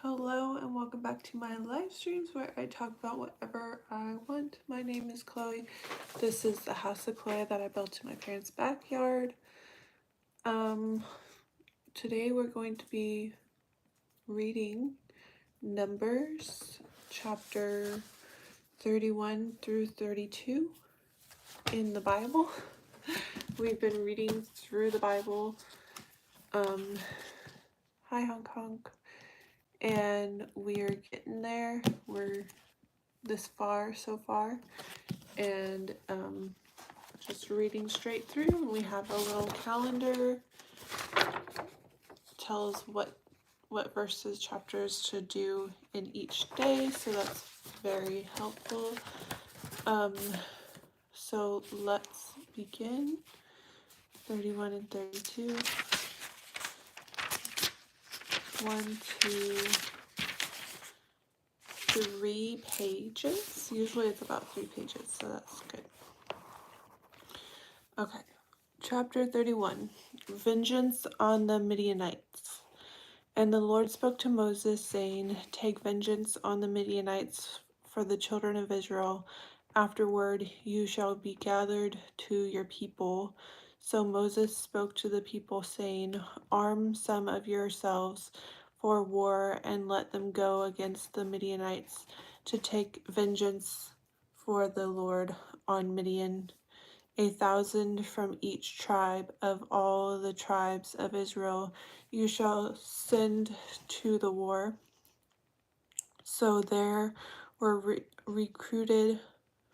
Hello and welcome back to my live streams where I talk about whatever I want. My name is Chloe. This is the house of Chloe that I built in my parents' backyard. Today we're going to be reading Numbers chapter 31 through 32 in the Bible. We've been reading through the Bible. Hi Hong Kong. And we're getting there. We're this far so far, and just reading straight through. And we have a little calendar, tells what verses, chapters to do in each day, so that's very helpful. So let's begin. 31 and 32. 1, 2, 3 pages. Usually it's about 3 pages, so that's good. Okay, chapter 31. Vengeance on the Midianites. And the Lord spoke to Moses, saying, Take vengeance on the Midianites for the children of Israel. Afterward you shall be gathered to your people. So Moses spoke to the people, saying, Arm some of yourselves for war, and let them go against the Midianites to take vengeance for the Lord on Midian. 1,000 from each tribe of all the tribes of Israel you shall send to the war. So there were recruited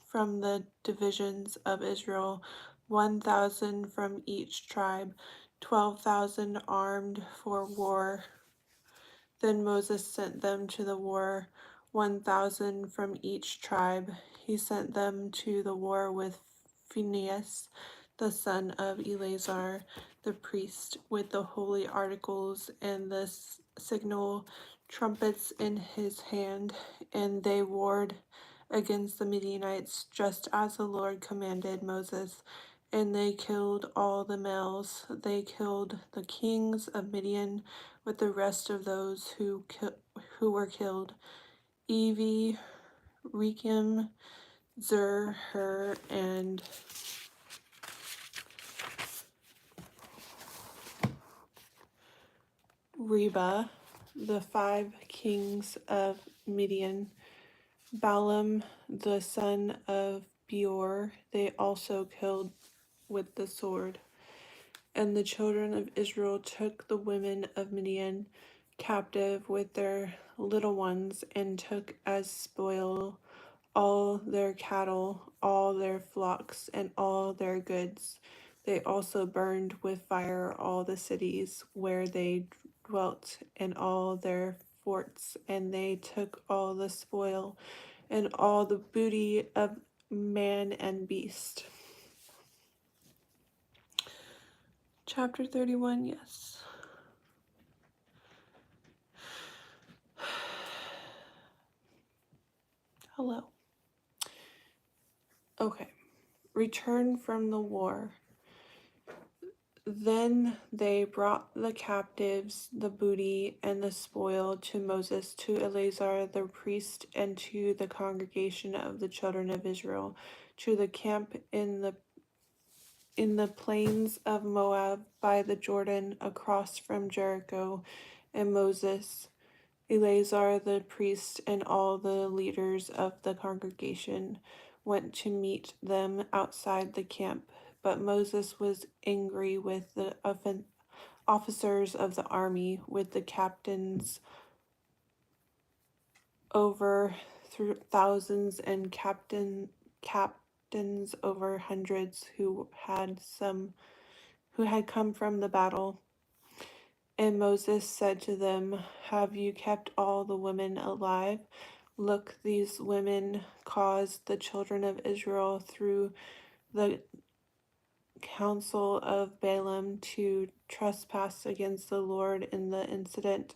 from the divisions of Israel 1,000 from each tribe, 12,000 armed for war. Then Moses sent them to the war, 1,000 from each tribe. He sent them to the war with Phinehas, the son of Eleazar, the priest, with the holy articles and the signal trumpets in his hand, and they warred against the Midianites, just as the Lord commanded Moses. And they killed all the males. They killed the kings of Midian with the rest of those who were killed: Evi, Rekem, Zur, Hur, and Reba, the 5 kings of Midian. Balaam, the son of Beor, they also killed with the sword. And the children of Israel took the women of Midian captive with their little ones, and took as spoil all their cattle, all their flocks, and all their goods. They also burned with fire all the cities where they dwelt, and all their forts, and they took all the spoil and all the booty of man and beast. Chapter 31, yes. Hello. Okay. Return from the war. Then they brought the captives, the booty, and the spoil to Moses, to Eleazar the priest, and to the congregation of the children of Israel, to the camp in the plains of Moab by the Jordan, across from Jericho. And Moses, Eleazar the priest, and all the leaders of the congregation went to meet them outside the camp. But Moses was angry with the officers of the army, with the captains over thousands and captains over hundreds, who had come from the battle. And Moses said to them, Have you kept all the women alive? Look, these women caused the children of Israel through the counsel of Balaam to trespass against the Lord in the incident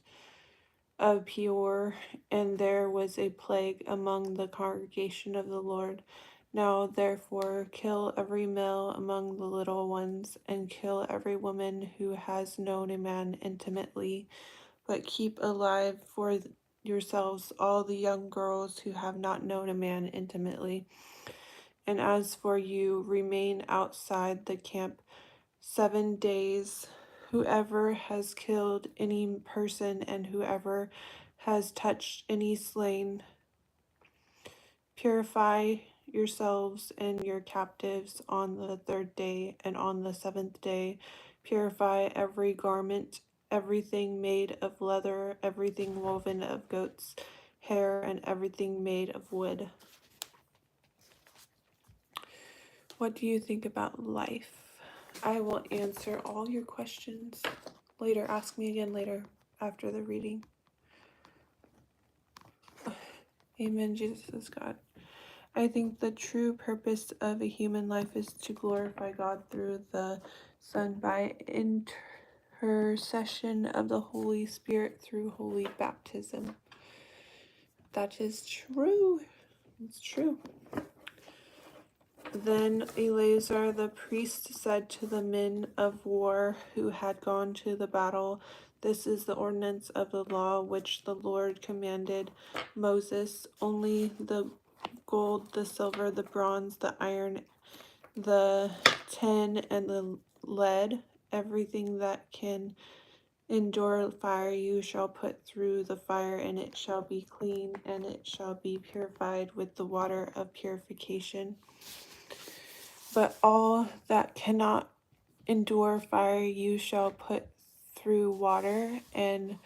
of Peor, and there was a plague among the congregation of the Lord. Now therefore kill every male among the little ones, and kill every woman who has known a man intimately, but keep alive for yourselves all the young girls who have not known a man intimately. And as for you, remain outside the camp 7 days. Whoever has killed any person and whoever has touched any slain, purify yourselves and your captives on the 3rd day, and on the 7th day purify every garment, everything made of leather, everything woven of goat's hair, and everything made of wood. What do you think about life? I will answer all your questions later. Ask me again later after the reading. Amen. Jesus is God. I think the true purpose of a human life is to glorify God through the Son by intercession of the Holy Spirit through holy baptism. That is true. It's true. Then Eleazar the priest said to the men of war who had gone to the battle, "This is the ordinance of the law which the Lord commanded Moses. Only the gold, the silver, the bronze, the iron, the tin, and the lead, everything that can endure fire, you shall put through the fire, and it shall be clean, and it shall be purified with the water of purification. But all that cannot endure fire you shall put through water, and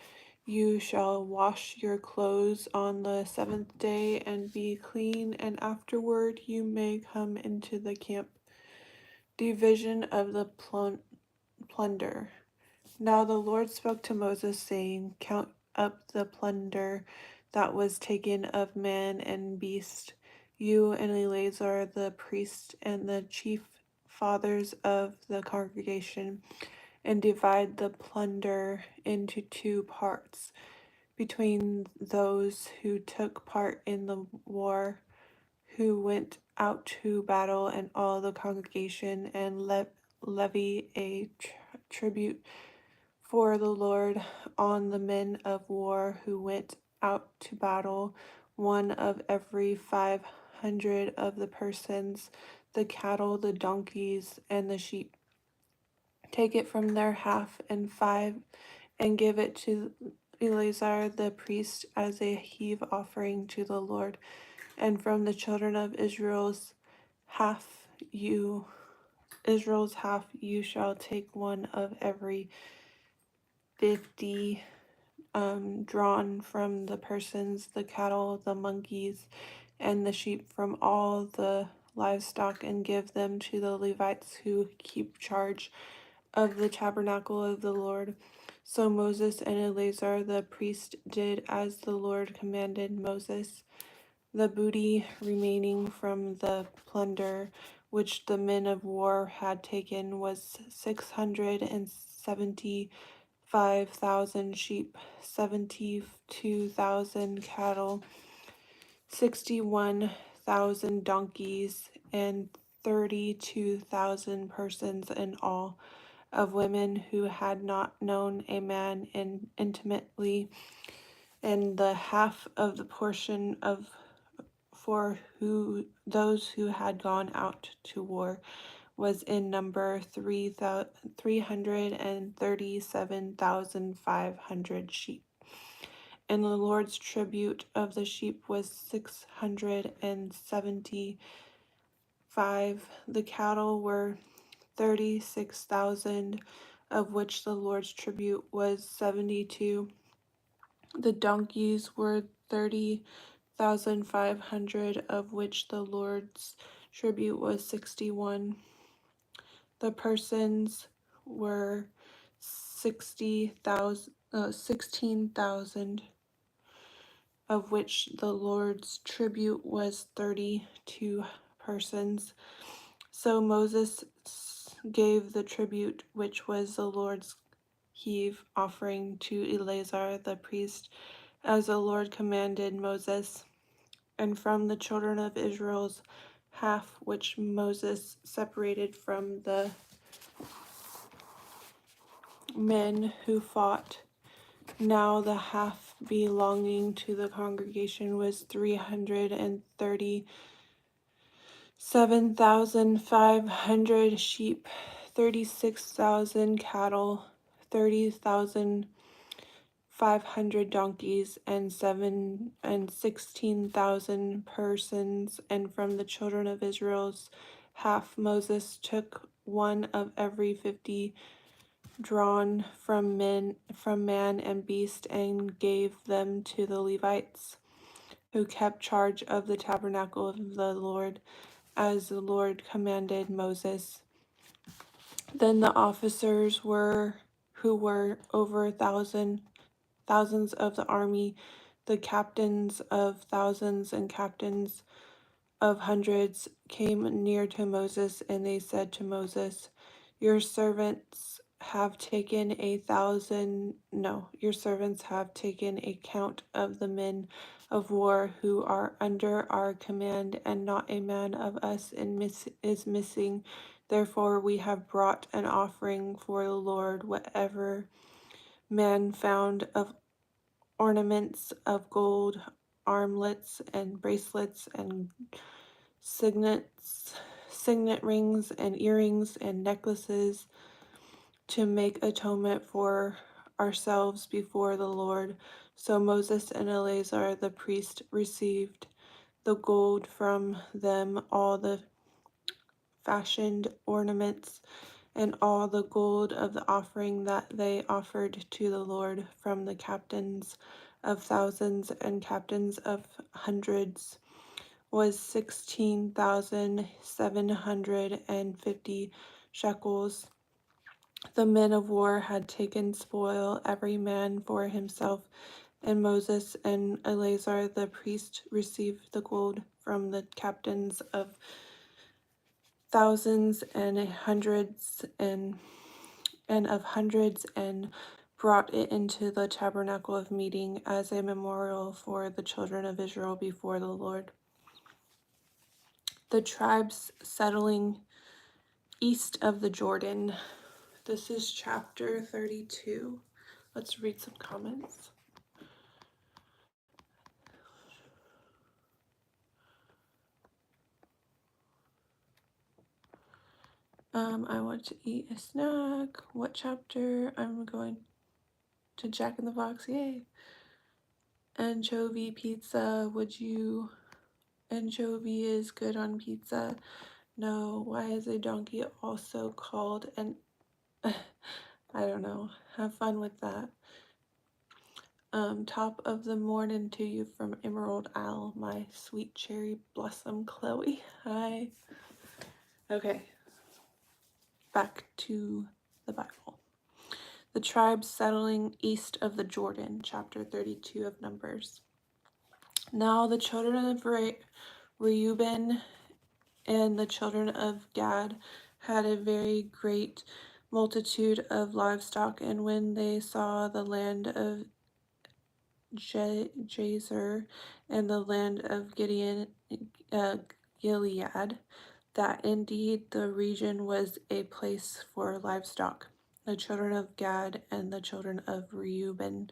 you shall wash your clothes on the 7th day and be clean, and afterward you may come into the camp." Division of the plunder. Now the Lord spoke to Moses, saying, "Count up the plunder that was taken of man and beast, you and Eleazar the priest and the chief fathers of the congregation, and divide the plunder into 2 parts between those who took part in the war, who went out to battle, and all the congregation, and levy a tribute for the Lord on the men of war who went out to battle, one of every 500 of the persons, the cattle, the donkeys, and the sheep. Take it from their half and 5, and give it to Eleazar the priest as a heave offering to the Lord. And from the children of half Israel's half, you shall take one of every 50, drawn from the persons, the cattle, the monkeys, and the sheep, from all the livestock, and give them to the Levites who keep charge of the tabernacle of the Lord." So Moses and Eleazar the priest did as the Lord commanded Moses. The booty remaining from the plunder which the men of war had taken was 675,000 sheep, 72,000 cattle, 61,000 donkeys, and 32,000 persons in all, of women who had not known a man intimately, and the half of the portion of for those who had gone out to war was in number 337,500 sheep. And the Lord's tribute of the sheep was 675. The cattle were 36,000, of which the Lord's tribute was 72. The donkeys were 30,500, of which the Lord's tribute was 61. The persons were 16,000, of which the Lord's tribute was 32 persons. So Moses gave the tribute, which was the Lord's heave offering, to Eleazar the priest, as the Lord commanded Moses. And from the children of Israel's half, which Moses separated from the men who fought, Now the half belonging to the congregation was 337,500 sheep, 36,000 cattle, 30,500 donkeys, and 16,000 persons. And from the children of Israel's half Moses took one of every 50 drawn from man and beast, and gave them to the Levites, who kept charge of the tabernacle of the Lord, as the Lord commanded Moses. Then the officers who were over thousands of the army, the captains of thousands and captains of hundreds, came near to Moses, and they said to Moses, Your servants have taken your servants have taken a count of the men of war who are under our command, and not a man of us is missing. Therefore we have brought an offering for the Lord, whatever man found of ornaments of gold, armlets and bracelets and signet rings and earrings and necklaces, to make atonement for ourselves before the Lord. So Moses and Eleazar the priest received the gold from them, all the fashioned ornaments, and all the gold of the offering that they offered to the Lord from the captains of thousands and captains of hundreds was 16,750 shekels. The men of war had taken spoil, every man for himself, and Moses and Eleazar the priest received the gold from the captains of thousands and hundreds and of hundreds, and brought it into the tabernacle of meeting as a memorial for the children of Israel before the Lord. The tribes settling east of the Jordan. This is chapter 32. Let's read some comments. I want to eat a snack. What chapter? I'm going to Jack in the Box. Yay. Anchovy pizza. Anchovy is good on pizza. No. Why is a donkey also called an... I don't know. Have fun with that. Top of the morning to you from Emerald Owl, my sweet cherry blossom Chloe. Hi. Okay. Back to the Bible. The tribes settling east of the Jordan, chapter 32 of Numbers. Now the children of Reuben and the children of Gad had a very great multitude of livestock, and when they saw the land of Jazer and the land of Gilead, that indeed the region was a place for livestock. The children of Gad and the children of Reuben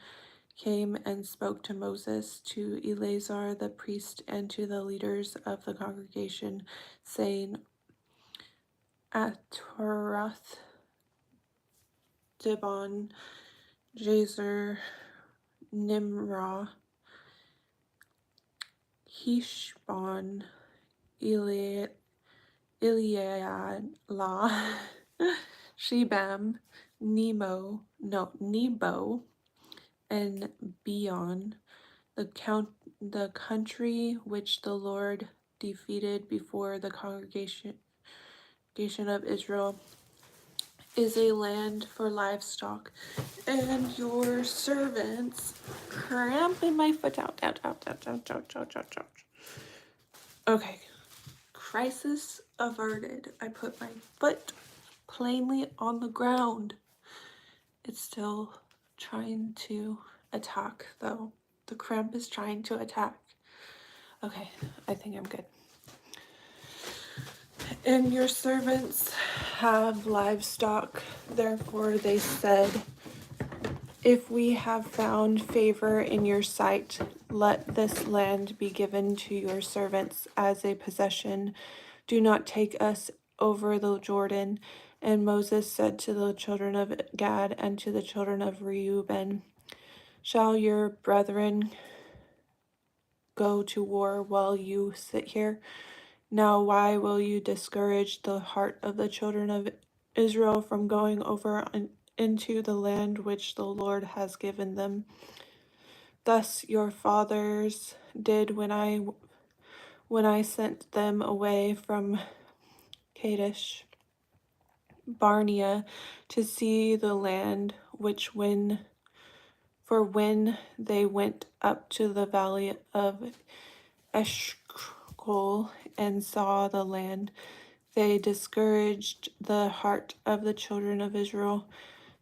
came and spoke to Moses, to Eleazar the priest, and to the leaders of the congregation, saying, Ataroth, Dibon, Jazer, Nimrah, Heshbon, Elialah, Shebam, Nebo, and Beon, the country which the Lord defeated before the congregation of Israel, is a land for livestock. And your servants cramping my foot out. Okay. Crisis averted. I put my foot plainly on the ground. It's still trying to attack, though. The cramp is trying to attack. Okay, I think I'm good. And your servants have livestock. Therefore they said, If we have found favor in your sight, let this land be given to your servants as a possession. Do not take us over the Jordan. And Moses said to the children of Gad and to the children of Reuben, shall your brethren go to war while you sit here? Now why will you discourage the heart of the children of Israel from going over into the land which the Lord has given them? Thus your fathers did when I sent them away from Kadesh Barnea to see the land, when they went up to the valley of Eshcol and saw the land, they discouraged the heart of the children of Israel,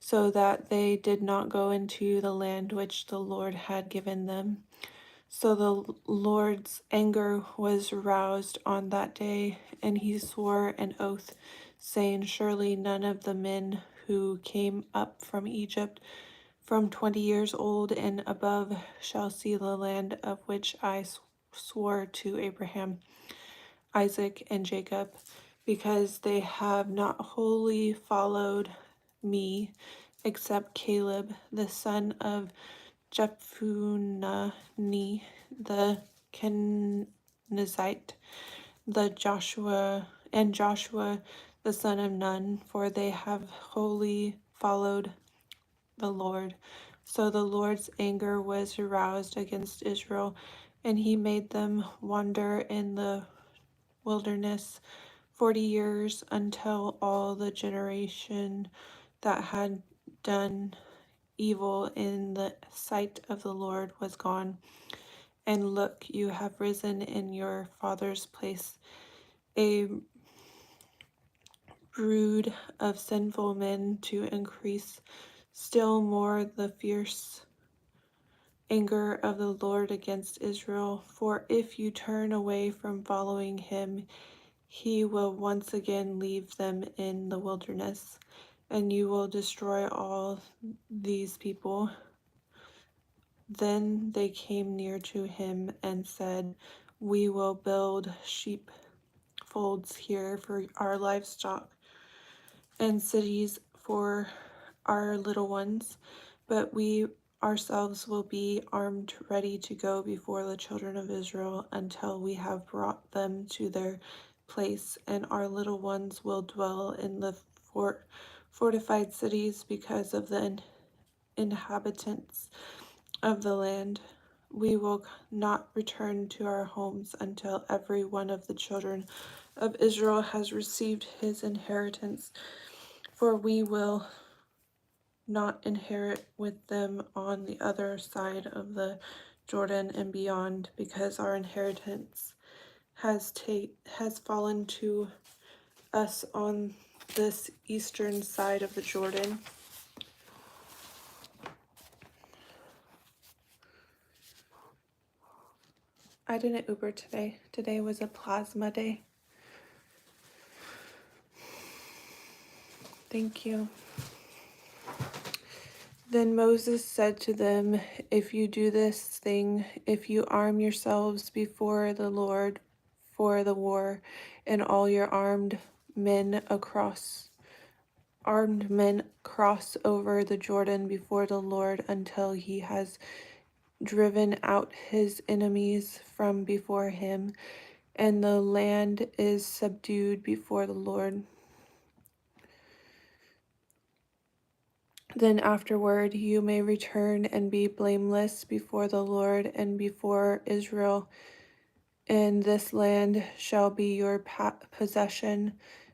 so that they did not go into the land which the Lord had given them. So the Lord's anger was roused on that day, and he swore an oath, saying, surely none of the men who came up from Egypt from 20 years old and above shall see the land of which I swore to Abraham, Isaac, and Jacob, because they have not wholly followed me, except Caleb, the son of Jephunneh, the Kenizzite, Joshua, the son of Nun, for they have wholly followed the Lord. So the Lord's anger was aroused against Israel, and he made them wander in the wilderness 40 years, until all the generation that had done evil in the sight of the Lord was gone. And look, you have risen in your father's place a brood of sinful men to increase still more the fierce anger of the Lord against Israel. For if you turn away from following him, he will once again leave them in the wilderness, and you will destroy all these people. Then they came near to him and said, we will build sheepfolds here for our livestock and cities for our little ones, but we ourselves will be armed ready to go before the children of Israel until we have brought them to their place, and our little ones will dwell in the fortified cities because of the inhabitants of the land. We will not return to our homes until every one of the children of Israel has received his inheritance, for we will not inherit with them on the other side of the Jordan and beyond, because our inheritance has fallen to us on this eastern side of the Jordan. I didn't Uber today. Today was a plasma day. Thank you. Then Moses said to them, if you do this thing, if you arm yourselves before the Lord for the war, and all your armed men cross over the Jordan before the Lord until he has driven out his enemies from before him, and the land is subdued before the Lord. Then afterward you may return and be blameless before the Lord and before Israel, and this land shall be your possession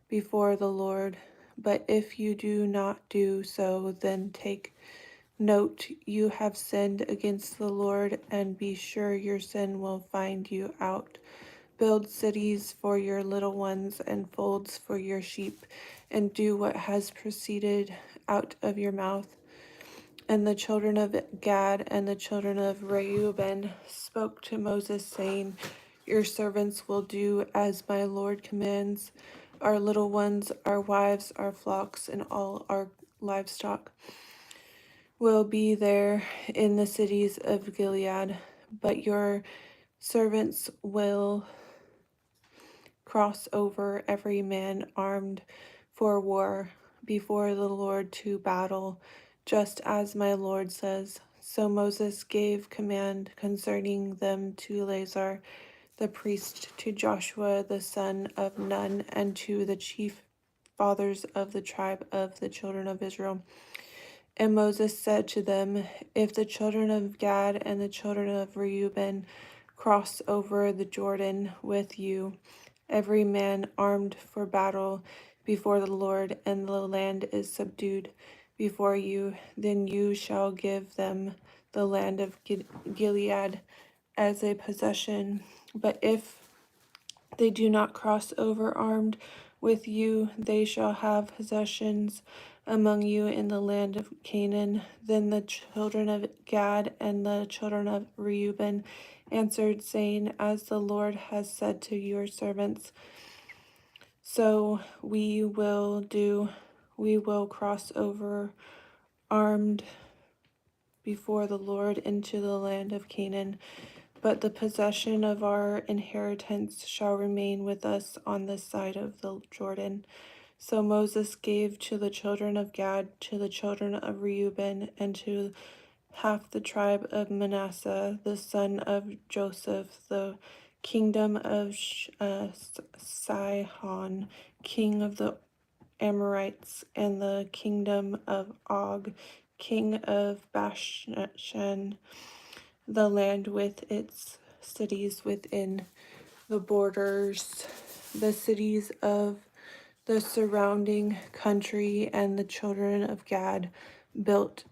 before the Lord. But if you do not do so, then take note you have sinned against the Lord, and be sure your sin will find you out. Build cities for your little ones and folds for your sheep, and do what has proceeded out of your mouth. And the children of Gad and the children of Reuben spoke to Moses, saying, your servants will do as my Lord commands, our little ones, our wives, our flocks, and all our livestock. will be there in the cities of Gilead, but your servants will cross over, every man armed for war before the Lord to battle, just as my Lord says. So Moses gave command concerning them to Eleazar the priest, to Joshua the son of Nun, and to the chief fathers of the tribe of the children of Israel. And Moses said to them, if the children of Gad and the children of Reuben cross over the Jordan with you, every man armed for battle before the Lord, and the land is subdued before you, then you shall give them the land of Gilead as a possession. But if they do not cross over armed with you, they shall have possessions among you in the land of Canaan. Then the children of Gad and the children of Reuben answered, saying, as the Lord has said to your servants, so we will do. We will cross over armed before the Lord into the land of Canaan, but the possession of our inheritance shall remain with us on this side of the Jordan. So Moses gave to the children of Gad, to the children of Reuben, and to half the tribe of Manasseh, the son of Joseph, the kingdom of Sihon, king of the Amorites, and the kingdom of Og, king of Bashan, the land with its cities within the borders, the cities of the surrounding country. And the children of Gad built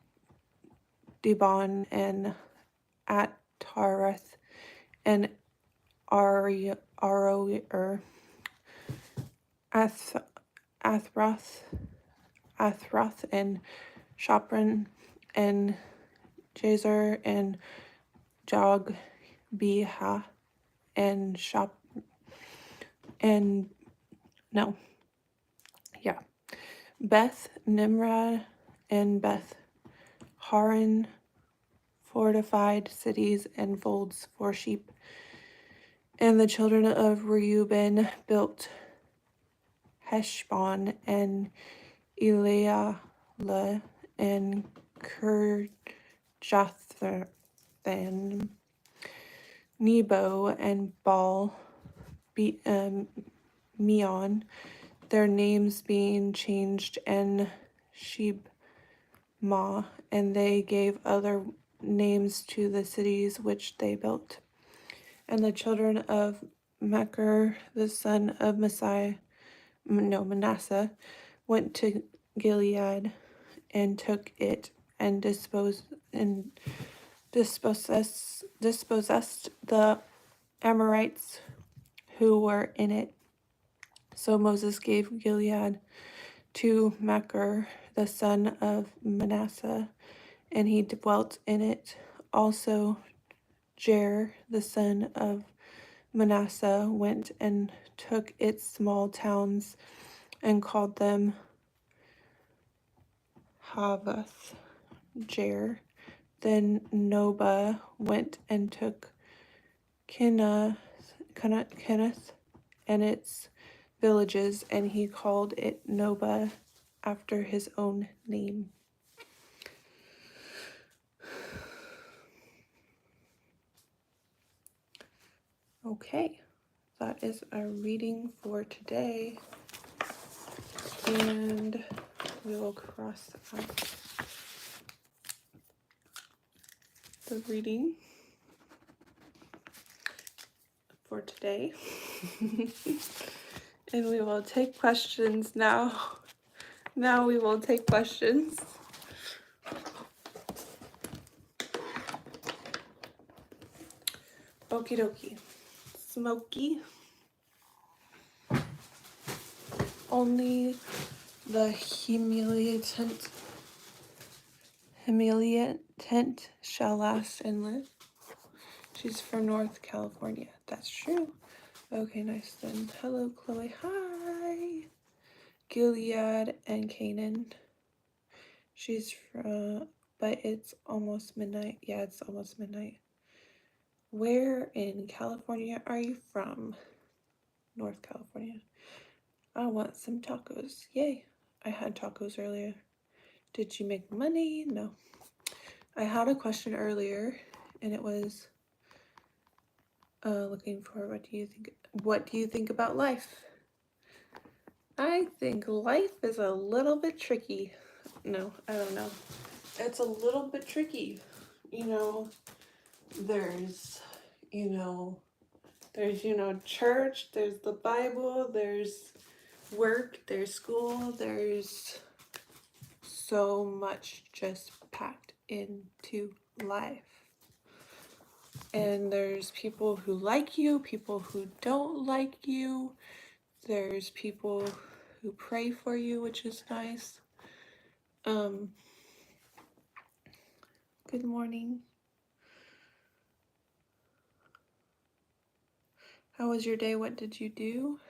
Dibon and At-Tareth and Aroer, Athroth and Shopran and Jazer and Jogbeha and Beth Nimrah and Beth Haran, fortified cities and folds for sheep. And the children of Reuben built Heshbon and Elealeh and Kirjathan, Nebo and Baal Meon, their names being changed, and Shebma, and they gave other names to the cities which they built. And the children of Machir, the son of Manasseh, went to Gilead and took it and dispossessed the Amorites who were in it. So Moses gave Gilead to Machir, the son of Manasseh, and he dwelt in it. Also Jair, the son of Manasseh, went and took its small towns and called them Havoth Jair. Then Noba went and took Kenath and its villages, and he called it Noba after his own name. Okay, that is our reading for today, and we will cross out the reading for today. And we will take questions now. Now we will take questions. Okie dokie. Smoky. Only the humiliatant shall last and live. She's from North California. That's true. Okay, nice then. Hello, Chloe. Hi. Gilead and Canaan. She's from but it's almost midnight. Yeah, it's almost midnight. Where in California are you from? North California. I want some tacos. Yay. I had tacos earlier. Did you make money? No. I had a question earlier, and it was looking for what do you think about life? I think life is a little bit tricky. No, I don't know. It's a little bit tricky. You know, there's, you know, church, there's the Bible, there's work, there's school, there's so much just packed into life. And there's people who like you, people who don't like you. There's people who pray for you, which is nice. Good morning. How was your day? What did you do?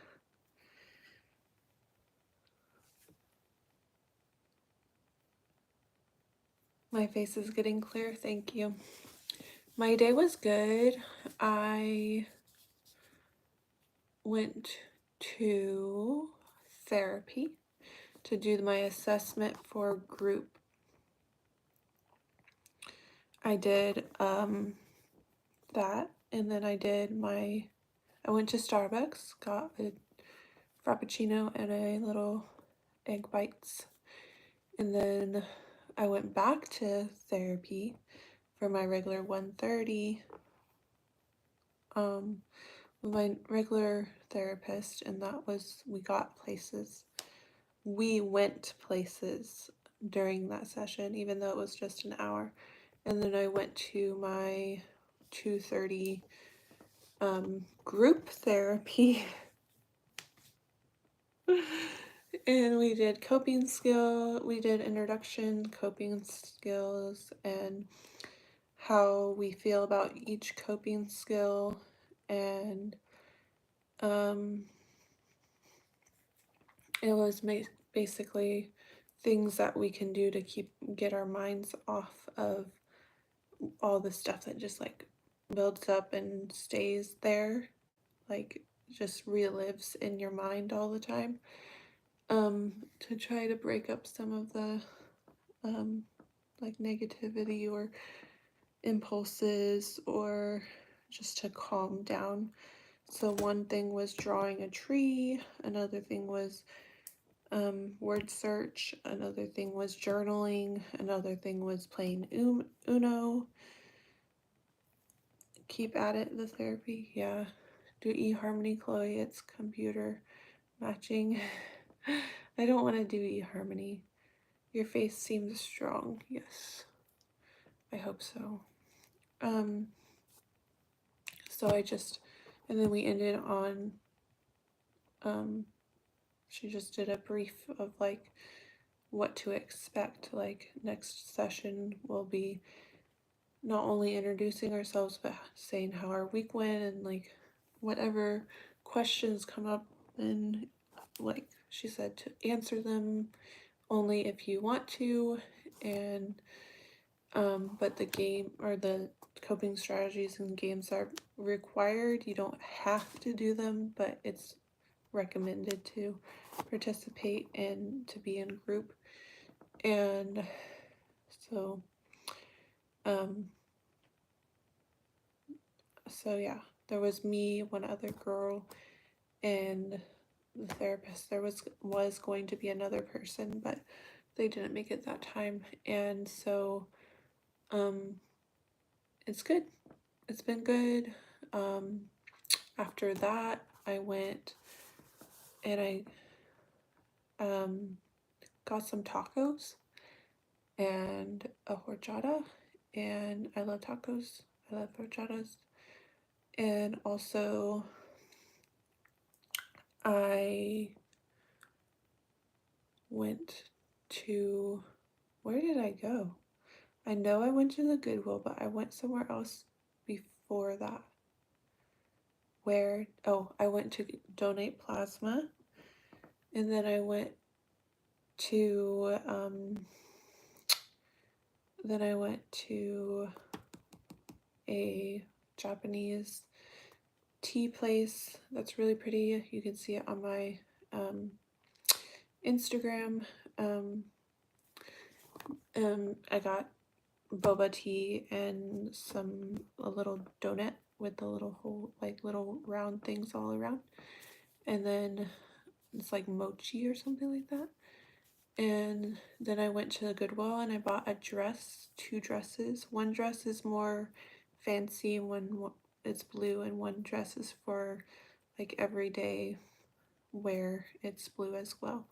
My face is getting clear. Thank you. My day was good. I went to therapy to do my assessment for group. I did that, and then I went to Starbucks, got a Frappuccino and a little egg bites, and then I went back to therapy for my regular 1:30 with my regular therapist, and that was, we went places during that session, even though it was just an hour. And then I went to my 2:30 group therapy and we did introduction, coping skills, and how we feel about each coping skill, and it was basically things that we can do to get our minds off of all the stuff that just like builds up and stays there, like just relives in your mind all the time, to try to break up some of the like negativity or impulses, or just to calm down. So one thing was drawing a tree, another thing was word search, another thing was journaling, another thing was playing Uno. Keep at it, the therapy, yeah. Do eHarmony, Chloe, it's computer matching. I don't want to do eHarmony. Your face seems strong, yes. I hope so. So and then we ended on, she just did a brief of like what to expect. Like next session will be not only introducing ourselves, but saying how our week went, and like whatever questions come up, and like she said, to answer them only if you want to, and but the game or the coping strategies and games are required. You don't have to do them, but it's recommended to participate and to be in group. And so yeah, there was me, one other girl, and the therapist. There was going to be another person, but they didn't make it that time. And so it's good. It's been good. After that, I went and I got some tacos and a horchata, and I love tacos. I love horchatas. And also I went to, where did I go? I know I went to the Goodwill, but I went somewhere else before that. Where? Oh, I went to donate plasma, and then I went to then I went to a Japanese tea place that's really pretty. You can see it on my Instagram. I got boba tea and a little donut with the little hole, like little round things all around, and then it's like mochi or something like that. And then I went to the Goodwill and I bought a dress, 2 dresses. One dress is more fancy, one it's blue, and one dress is for like everyday wear. It's blue as well.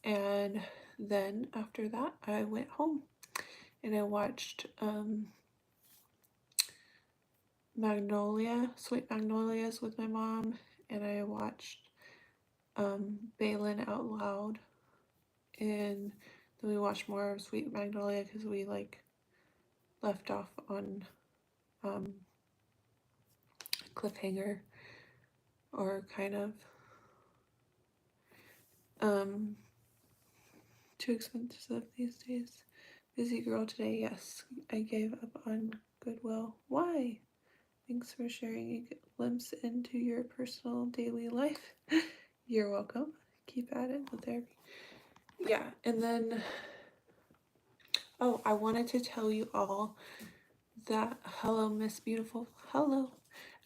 And then after that I went home and I watched Sweet Magnolias with my mom, and I watched Balin Out Loud, and then we watched more of Sweet Magnolia because we like left off on cliffhanger, or kind of too expensive these days. Busy girl today. Yes, I gave up on Goodwill. Why? Thanks for sharing a glimpse into your personal daily life. You're welcome. Keep at it with therapy. Yeah, and then oh, I wanted to tell you all that hello, Miss Beautiful. Hello.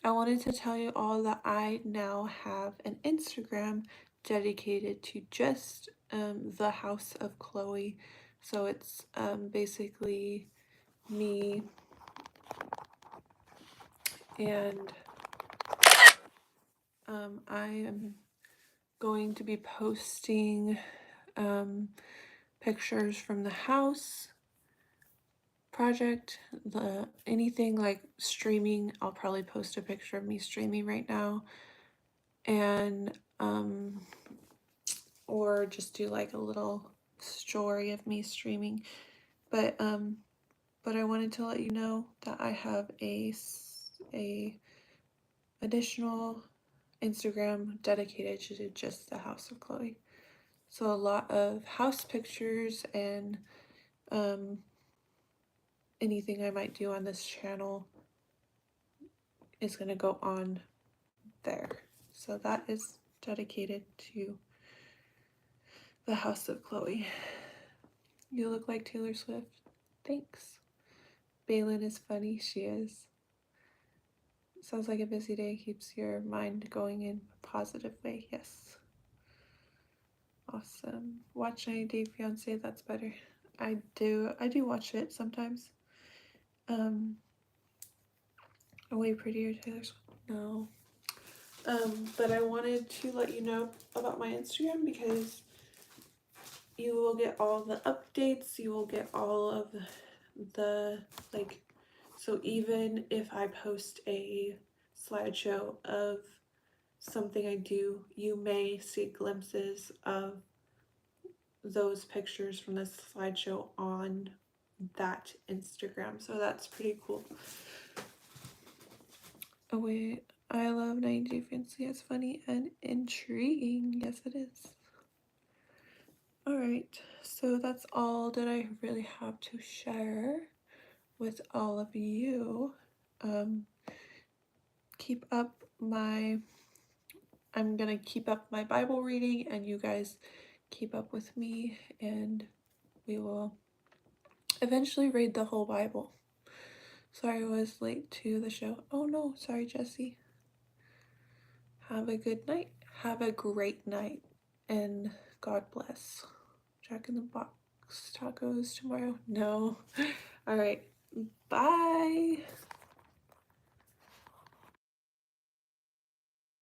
I wanted to tell you all that I now have an Instagram dedicated to just the House of Chloe. So it's basically me, and I am going to be posting pictures from the house project, anything like streaming. I'll probably post a picture of me streaming right now, and or just do like a little story of me streaming. But I wanted to let you know that I have a additional Instagram dedicated to just the House of Chloe. So a lot of house pictures and anything I might do on this channel is going to go on there. So that is dedicated to the House of Chloe. You look like Taylor Swift. Thanks. Balin is funny. She is. Sounds like a busy day keeps your mind going in a positive way. Yes. Awesome. Watch 90 Day Fiancé. That's better. I do watch it sometimes. Way prettier Taylor Swift. No. But I wanted to let you know about my Instagram because you will get all the updates. You will get all of the like. So even if I post a slideshow of something I do, you may see glimpses of those pictures from this slideshow on that Instagram. So that's pretty cool. Oh wait, I love 90 Day Fiancé. It's funny and intriguing. Yes, it is. Alright, so that's all that I really have to share with all of you. I'm gonna keep up my Bible reading, and you guys keep up with me, and we will eventually read the whole Bible. Sorry I was late to the show. Oh no, sorry Jesse. Have a good night. Have a great night, and God bless. Jack in the Box tacos tomorrow? No. Alright, bye.